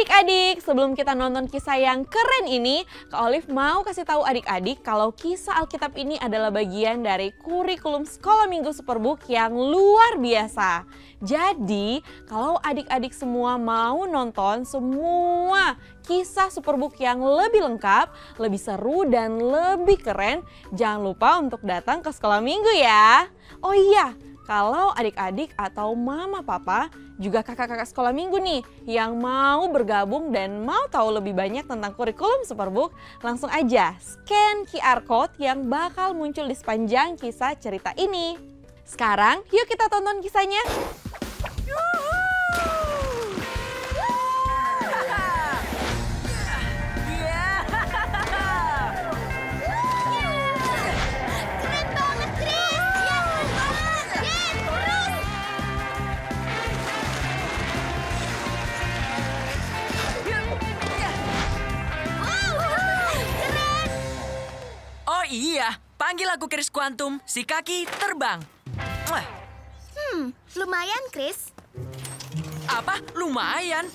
Adik-adik, sebelum kita nonton kisah yang keren ini, Kak Olive mau kasih tahu adik-adik kalau kisah Alkitab ini adalah bagian dari kurikulum Sekolah Minggu Superbook yang luar biasa. Jadi, kalau adik-adik semua mau nonton semua kisah Superbook yang lebih lengkap, lebih seru dan lebih keren, jangan lupa untuk datang ke Sekolah Minggu ya. Oh iya, kalau adik-adik atau mama papa juga kakak-kakak sekolah minggu nih yang mau bergabung dan mau tahu lebih banyak tentang kurikulum Superbook, langsung aja scan QR Code yang bakal muncul di sepanjang kisah cerita ini. Sekarang yuk kita tonton kisahnya. Iya, panggil aku Chris Quantum, si kaki terbang. Lumayan, Chris. Apa? Lumayan?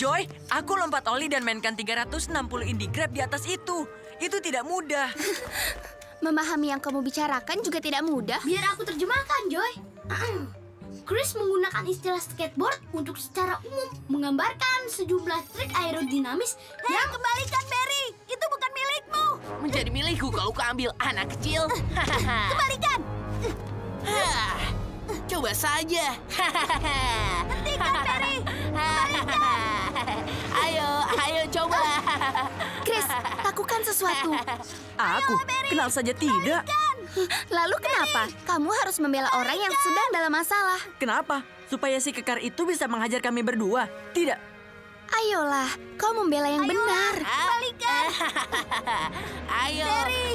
Joy, aku lompat oli dan mainkan 360 indie grab di atas itu. Itu tidak mudah. Memahami yang kamu bicarakan juga tidak mudah. Biar aku terjemahkan, Joy. Chris menggunakan istilah skateboard untuk secara umum menggambarkan sejumlah trik aerodinamis yang... Kembalikan, Barry! Itu bukan milikmu! Menjadi milikku kalau kau ambil anak kecil. Kembalikan! Coba saja. Hentikan, Barry! Ayo coba. Chris, lakukan sesuatu. Aku? Kenal saja tidak. Lalu kenapa? Kamu harus membela orang yang sedang dalam masalah. Kenapa? Supaya si kekar itu bisa menghajar kami berdua? Tidak. Ayolah, kau membela yang benar. Kembalikan.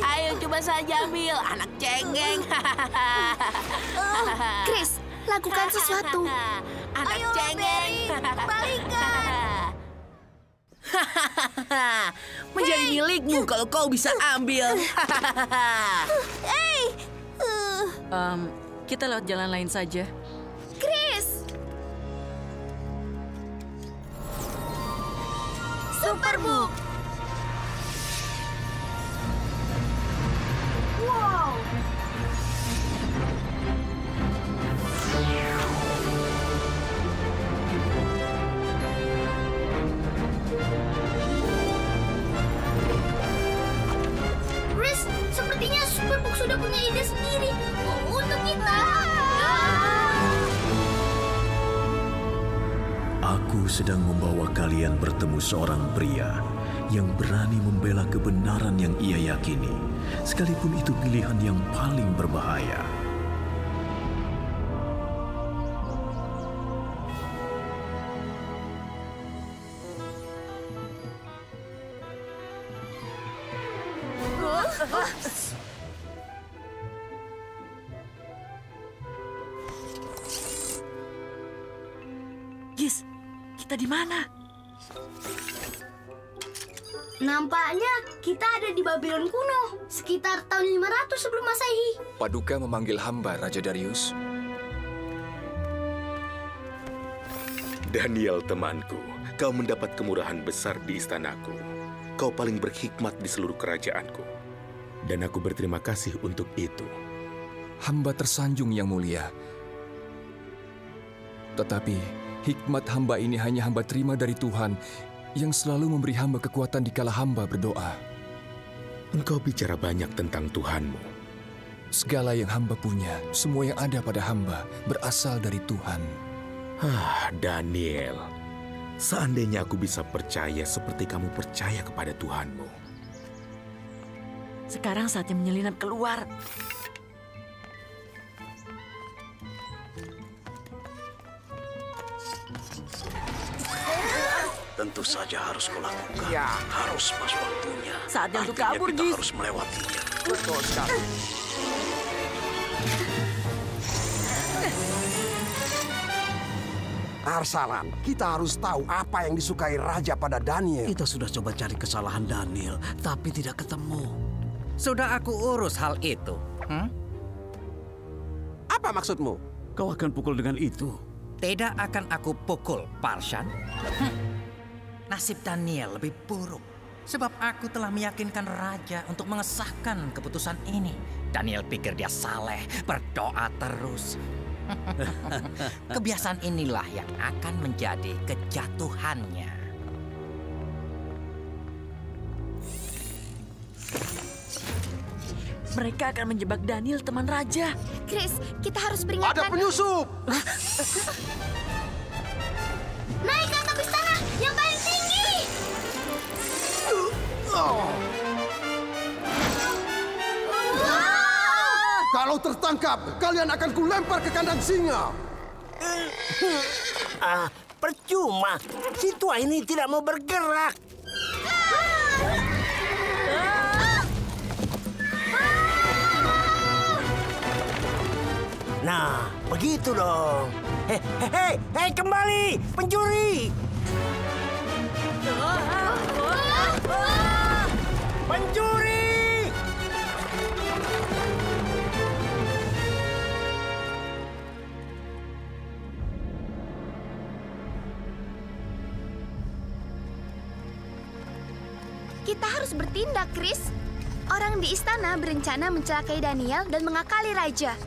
Ayo coba saja ambil anak cengeng. Chris, lakukan sesuatu. Anak cengeng. Kembalikan. Menjadi milikmu kalau kau bisa ambil. Kita lewat jalan lain saja. Chris! Superbook! Wow! Chris, sepertinya Superbook sudah punya ide sendiri untuk kita. Aku sedang membawa kalian bertemu seorang pria yang berani membela kebenaran yang ia yakini, sekalipun itu pilihan yang paling berbahaya. Gis, kita di mana? Nampaknya kita ada di Babylon kuno, sekitar tahun 500 sebelum Masehi. Paduka memanggil hamba, Raja Darius. Daniel temanku, kau mendapat kemurahan besar di istanaku. Kau paling berhikmat di seluruh kerajaanku. Dan aku berterima kasih untuk itu. Hamba tersanjung yang mulia. Tetapi hikmat hamba ini hanya hamba terima dari Tuhan yang selalu memberi hamba kekuatan dikala hamba berdoa. Engkau bicara banyak tentang Tuhanmu. Segala yang hamba punya, semua yang ada pada hamba berasal dari Tuhan. Daniel, seandainya aku bisa percaya seperti kamu percaya kepada Tuhanmu. Sekarang saatnya menyelinap keluar. Tentu saja harus kulakukan. Ya. Harus pas waktunya. Saatnya untuk Artinya kabur, kita Gis. harus melewatinya. Betul sekali. Arsalan, kita harus tahu apa yang disukai Raja pada Daniel. Kita sudah coba cari kesalahan Daniel, tapi tidak ketemu. Sudah aku urus hal itu. Apa maksudmu? Kau akan pukul dengan itu. Tidak akan aku pukul, Parshan. nasib Daniel lebih buruk. Sebab aku telah meyakinkan raja untuk mengesahkan keputusan ini. Daniel pikir dia saleh, berdoa terus. Kebiasaan inilah yang akan menjadi kejatuhannya. Mereka akan menjebak Daniel, teman raja. Chris, kita harus peringatkan. Ada penyusup! Naik ke atap istana yang paling tinggi! Kalau tertangkap, kalian akan kulempar ke kandang singa. Percuma. Si tua ini tidak mau bergerak. Nah, begitu dong. Hei, kembali, pencuri! Pencuri! Kita harus bertindak, Chris. Orang di istana berencana mencelakai Daniel dan mengakali raja.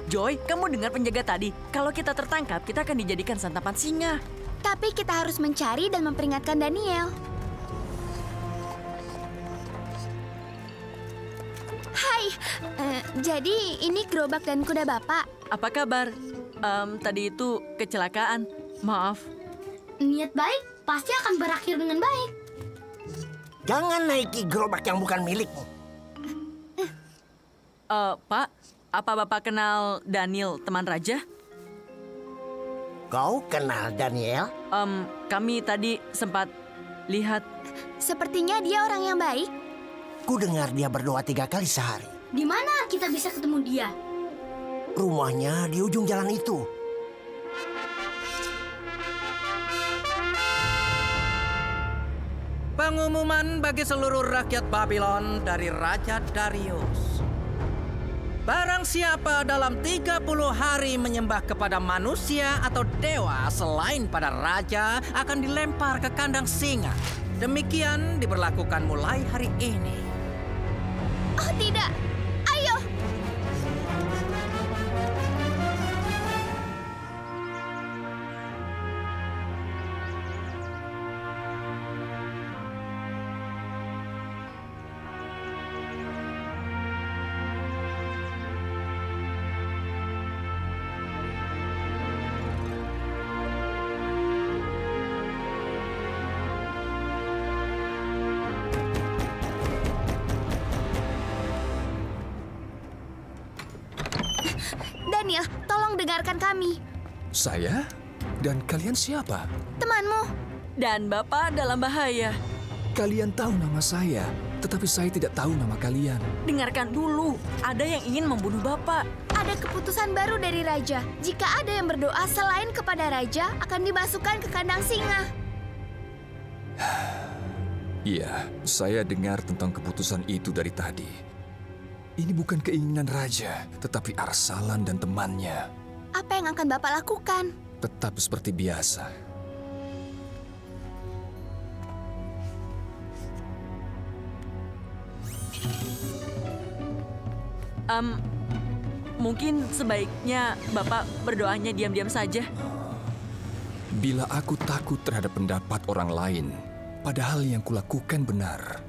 Joy, kamu dengar penjaga tadi? Kalau kita tertangkap, kita akan dijadikan santapan singa. Tapi kita harus mencari dan memperingatkan Daniel. Hai, jadi ini gerobak dan kuda Bapak. Apa kabar? Tadi itu kecelakaan. Maaf. Niat baik pasti akan berakhir dengan baik. Jangan naiki gerobak yang bukan milikmu. Pak, apa Bapak kenal Daniel, teman raja? Kau kenal Daniel? Kami tadi sempat lihat. Sepertinya dia orang yang baik. Ku dengar dia berdoa 3 kali sehari. Di mana kita bisa ketemu dia? Rumahnya di ujung jalan itu. Pengumuman bagi seluruh rakyat Babylon dari Raja Darius. Barang siapa dalam 30 hari menyembah kepada manusia atau dewa selain pada raja akan dilempar ke kandang singa. Demikian diberlakukan mulai hari ini. Oh tidak, ayo. Daniel, tolong dengarkan kami. Saya? Dan kalian siapa? Temanmu. Dan Bapak dalam bahaya. Kalian tahu nama saya, tetapi saya tidak tahu nama kalian. Dengarkan dulu, ada yang ingin membunuh Bapak. Ada keputusan baru dari raja. Jika ada yang berdoa selain kepada raja, akan dimasukkan ke kandang singa. Iya, saya dengar tentang keputusan itu dari tadi. Ini bukan keinginan raja, tetapi Arsalan dan temannya. Apa yang akan Bapak lakukan? Tetap seperti biasa. Mungkin sebaiknya Bapak berdoanya diam-diam saja. Bila aku takut terhadap pendapat orang lain, padahal yang kulakukan benar,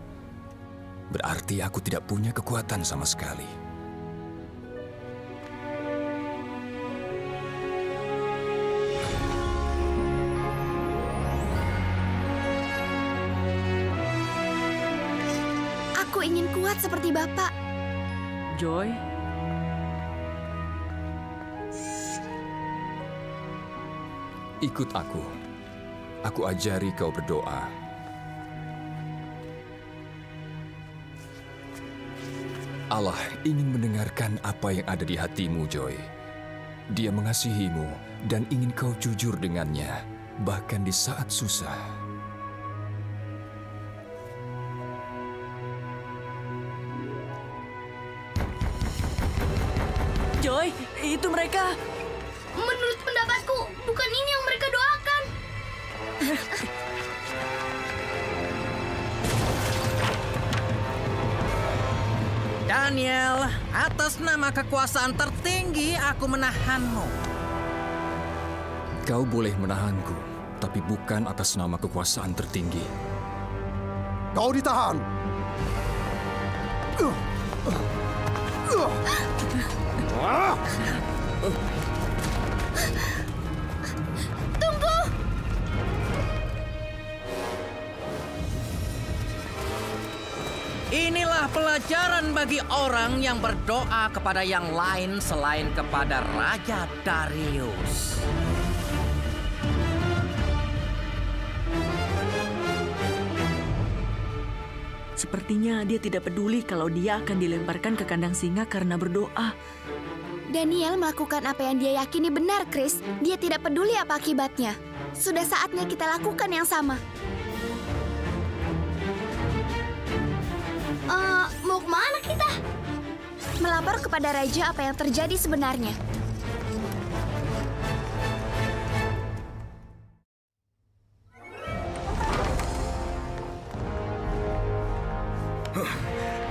berarti aku tidak punya kekuatan sama sekali. Aku ingin kuat seperti Bapak. Joy. Ikut aku. Aku ajari kau berdoa. Allah ingin mendengarkan apa yang ada di hatimu, Joy. Dia mengasihimu dan ingin kau jujur dengannya, bahkan di saat susah. Joy, itu mereka. Menurut pendapatku, bukan ini yang mereka doakan. Daniel, atas nama kekuasaan tertinggi aku menahanmu. Kau boleh menahanku, tapi bukan atas nama kekuasaan tertinggi. Kau ditahan. Tunggu! Inilah pelajaran bagi orang yang berdoa kepada yang lain selain kepada Raja Darius. Sepertinya dia tidak peduli kalau dia akan dilemparkan ke kandang singa karena berdoa. Daniel melakukan apa yang dia yakini benar, Chris. Dia tidak peduli apa akibatnya. Sudah saatnya kita lakukan yang sama. Mau kemana kita? Melapor kepada Raja apa yang terjadi sebenarnya.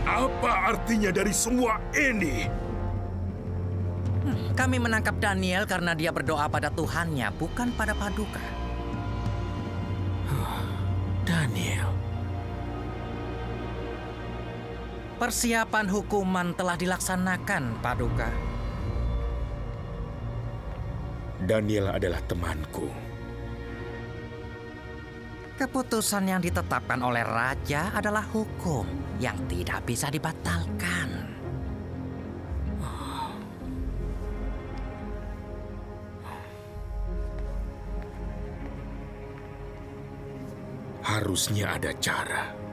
Apa artinya dari semua ini? Kami menangkap Daniel karena dia berdoa pada Tuhannya, bukan pada Paduka. Daniel. Persiapan hukuman telah dilaksanakan, Paduka. Daniel adalah temanku. Keputusan yang ditetapkan oleh Raja adalah hukum yang tidak bisa dibatalkan. Harusnya ada cara.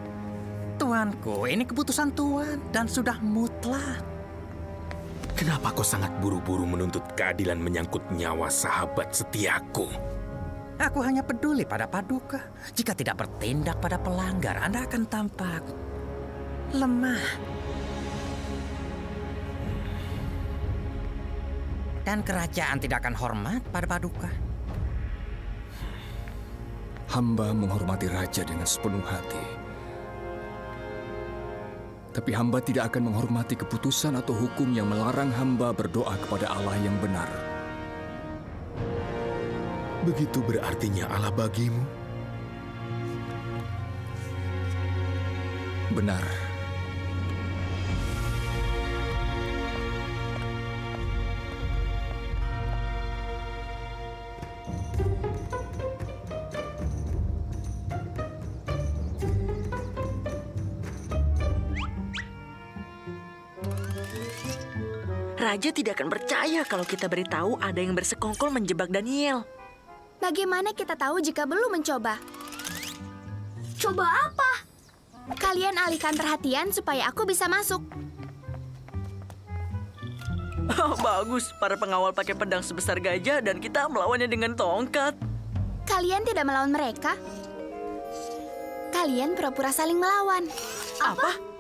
Tuanku, ini keputusan Tuan dan sudah mutlak. Kenapa kau sangat buru-buru menuntut keadilan menyangkut nyawa sahabat setiaku? Aku hanya peduli pada Paduka. Jika tidak bertindak pada pelanggar, Anda akan tampak lemah. Dan kerajaan tidak akan hormat pada Paduka. Hamba menghormati Raja dengan sepenuh hati. Tapi hamba tidak akan menghormati keputusan atau hukum yang melarang hamba berdoa kepada Allah yang benar. Begitu berartinya Allah bagimu? Benar. Raja tidak akan percaya kalau kita beritahu ada yang bersekongkol menjebak Daniel. Bagaimana kita tahu jika belum mencoba? Coba apa? Kalian alihkan perhatian supaya aku bisa masuk. Oh, bagus, para pengawal pakai pedang sebesar gajah dan kita melawannya dengan tongkat. Kalian tidak melawan mereka. Kalian pura-pura saling melawan. Apa?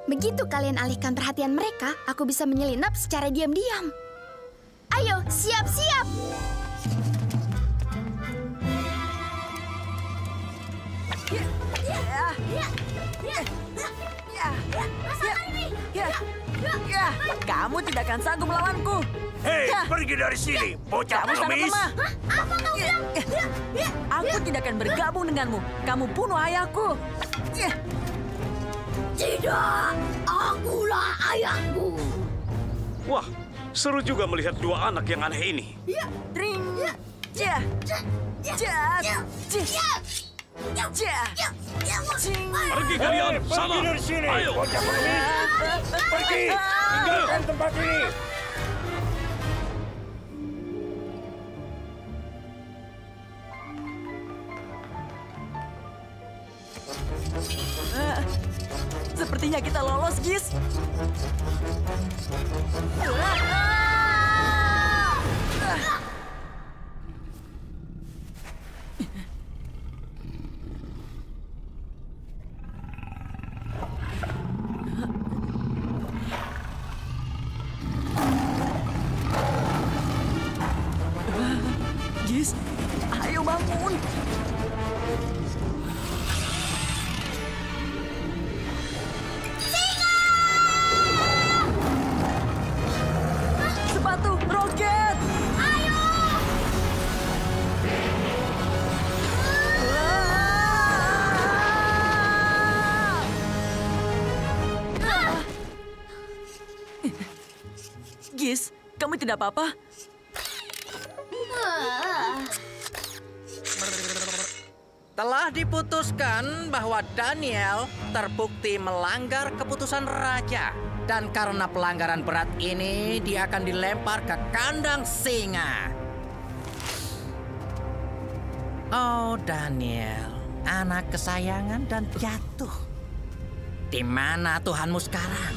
Begitu kalian alihkan perhatian mereka, aku bisa menyelinap secara diam-diam. Ayo, siap-siap! Kamu tidak akan sanggup melawanku. Hei, pergi dari sini, bocah pengemis. Apa kau bilang? Aku tidak akan bergabung denganmu. Kamu bunuh ayahku. Tidak, akulah ayahmu. Wah, seru juga melihat dua anak yang aneh ini. Tring, ja, Pergi kalian, sana. Pergi dari sini, Ayo. bocah pengemis. Pergi, tinggalkan tempat ini. Sepertinya kita lolos, Gis. Gis, ayo bangun. tidak apa-apa? Telah diputuskan bahwa Daniel terbukti melanggar keputusan raja. Dan karena pelanggaran berat ini, dia akan dilempar ke kandang singa. Oh, Daniel, anak kesayangan dan jatuh. Di mana Tuhanmu sekarang?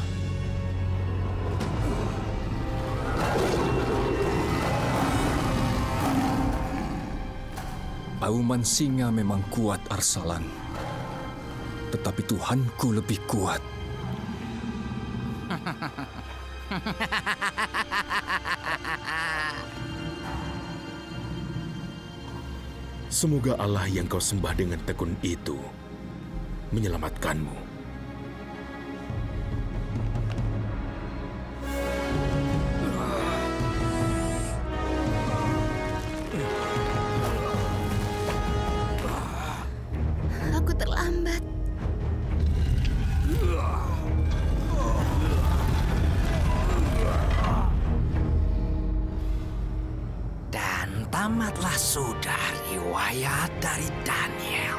Auman singa memang kuat, Arsalan. Tetapi Tuhanku lebih kuat. Semoga Allah yang kau sembah dengan tekun itu menyelamatkanmu. Aku terlambat. Dan tamatlah sudah riwayat dari Daniel.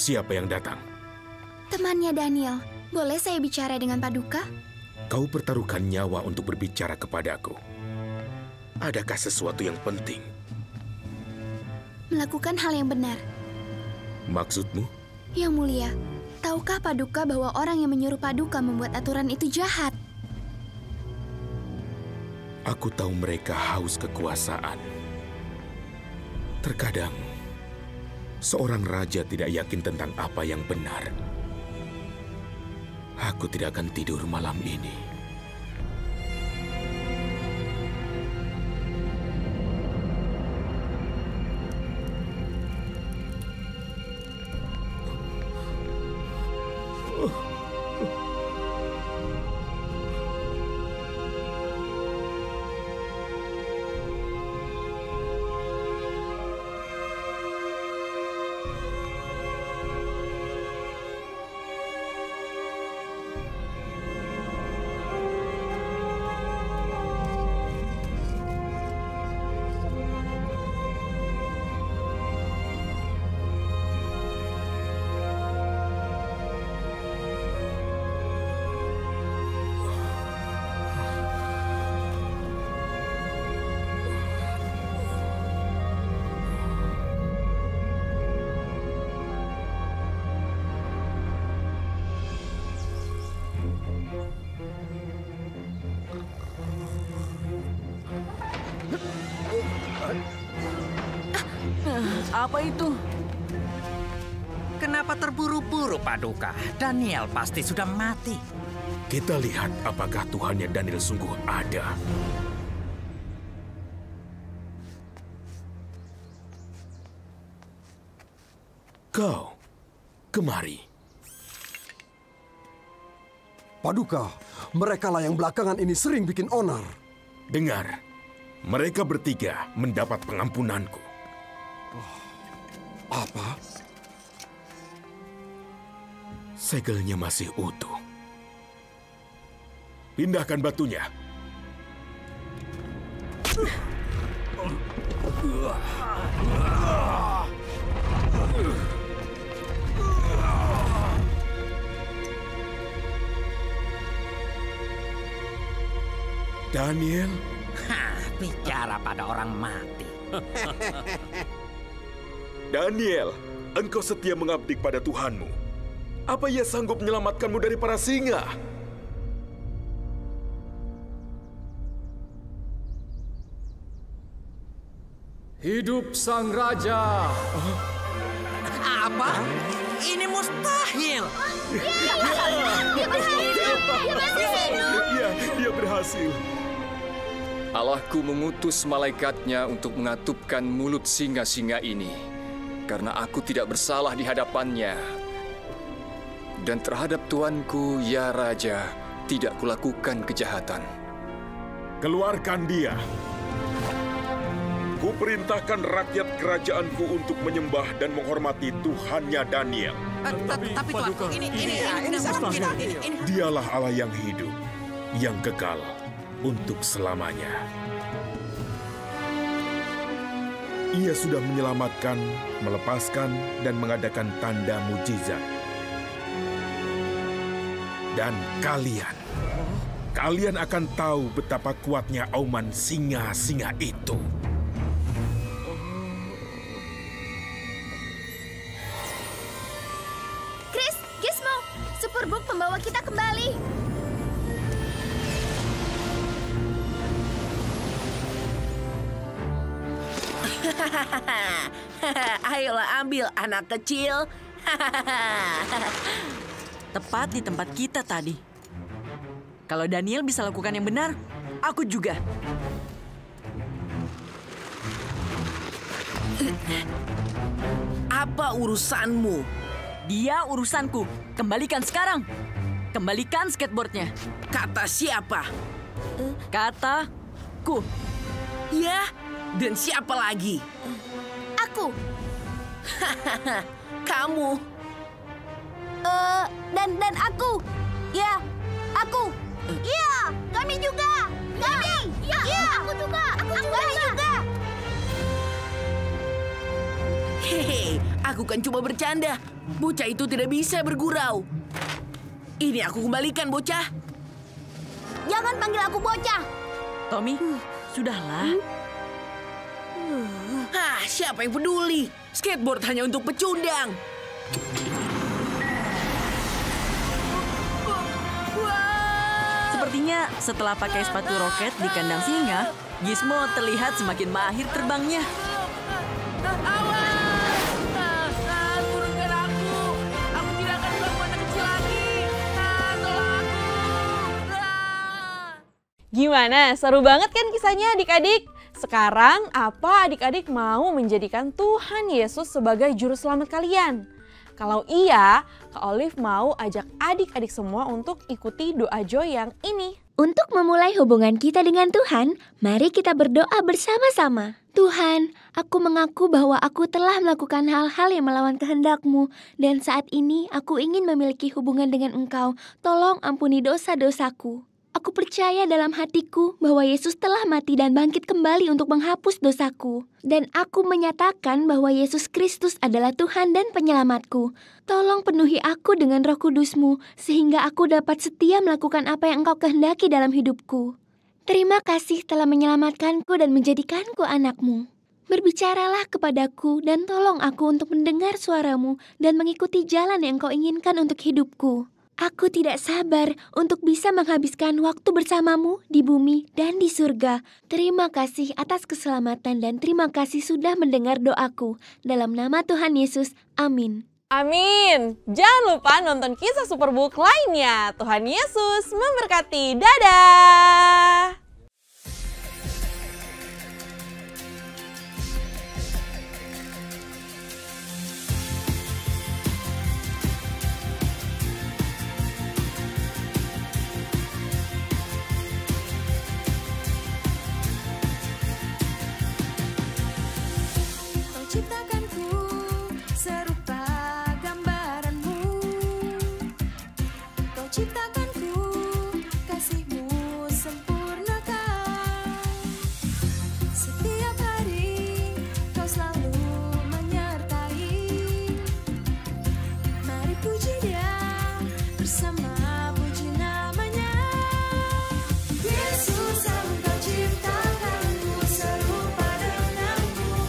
Siapa yang datang? Temannya Daniel. Boleh saya bicara dengan Paduka? Kau pertaruhkan nyawa untuk berbicara kepadaku. Adakah sesuatu yang penting? Melakukan hal yang benar. Maksudmu? Yang mulia, tahukah Paduka bahwa orang yang menyuruh Paduka membuat aturan itu jahat? Aku tahu mereka haus kekuasaan. Terkadang, seorang raja tidak yakin tentang apa yang benar. Aku tidak akan tidur malam ini. Apa itu? Kenapa terburu-buru, Paduka? Daniel pasti sudah mati. Kita lihat apakah Tuhannya Daniel sungguh ada. Kau, kemari. Paduka, merekalah yang belakangan ini sering bikin onar. Dengar, mereka bertiga mendapat pengampunanku. Apa? Segelnya masih utuh. Pindahkan batunya. Daniel? Bicara pada orang mati. Daniel, engkau setia mengabdi pada Tuhanmu. Apa ia sanggup menyelamatkanmu dari para singa? Hidup sang raja! Apa? Ini mustahil! Dia berhasil! Iya, dia berhasil. Allahku mengutus malaikatnya untuk mengatupkan mulut singa-singa ini. Karena aku tidak bersalah di hadapannya. Dan terhadap tuanku, ya Raja, tidak kulakukan kejahatan. Keluarkan dia. Kuperintahkan rakyat kerajaanku untuk menyembah dan menghormati Tuhannya Daniel. Tapi tuanku, ini Dialah Allah yang hidup, yang kekal untuk selamanya. Ia sudah menyelamatkan, melepaskan, dan mengadakan tanda mujizat. Dan kalian akan tahu betapa kuatnya auman singa-singa itu. Chris, Gizmo, Superbook membawa kita kembali. Ayolah ambil anak kecil. Tepat di tempat kita tadi. Kalau Daniel bisa lakukan yang benar, aku juga. Apa urusanmu? Dia urusanku. Kembalikan sekarang. Kembalikan skateboardnya. Kata siapa? Kataku. Ya, dan siapa lagi? Aku. Kamu. Dan aku. Ya, aku. Iya, kami juga. Kami. Ya, aku juga. Aku juga. Hehe, aku kan cuma bercanda. Bocah itu tidak bisa bergurau. Ini aku kembalikan, bocah. Jangan panggil aku bocah. Tommy, sudahlah. Siapa yang peduli? Skateboard hanya untuk pecundang. Sepertinya setelah pakai sepatu roket di kandang singa, Gizmo terlihat semakin mahir terbangnya. Turunkan aku. Aku tidak akan melakukan anak kecil lagi. Tolong aku. Gimana? Seru banget kan kisahnya adik-adik? Sekarang apa adik-adik mau menjadikan Tuhan Yesus sebagai juru selamat kalian? Kalau iya, Kak Olive mau ajak adik-adik semua untuk ikuti doa Joy yang ini. Untuk memulai hubungan kita dengan Tuhan, mari kita berdoa bersama-sama. Tuhan, aku mengaku bahwa aku telah melakukan hal-hal yang melawan kehendak-Mu, dan saat ini aku ingin memiliki hubungan dengan Engkau. Tolong ampuni dosa-dosaku. Aku percaya dalam hatiku bahwa Yesus telah mati dan bangkit kembali untuk menghapus dosaku. Dan aku menyatakan bahwa Yesus Kristus adalah Tuhan dan penyelamatku. Tolong penuhi aku dengan Roh Kudus-Mu, sehingga aku dapat setia melakukan apa yang Engkau kehendaki dalam hidupku. Terima kasih telah menyelamatkanku dan menjadikanku anak-Mu. Berbicaralah kepadaku dan tolong aku untuk mendengar suara-Mu dan mengikuti jalan yang Engkau inginkan untuk hidupku. Aku tidak sabar untuk bisa menghabiskan waktu bersama-Mu di bumi dan di surga. Terima kasih atas keselamatan dan terima kasih sudah mendengar doaku. Dalam nama Tuhan Yesus, amin. Amin. Jangan lupa nonton kisah Superbook lainnya. Tuhan Yesus memberkati. Dadah. Ciptakanku serupa gambaran-Mu. Kau ciptakanku, kasih-Mu sempurnakan. Setiap hari Kau selalu menyertai. Mari puji Dia bersama puji nama-Nya. Yesus, Engkau ciptakanku serupa denganmu.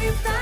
cipta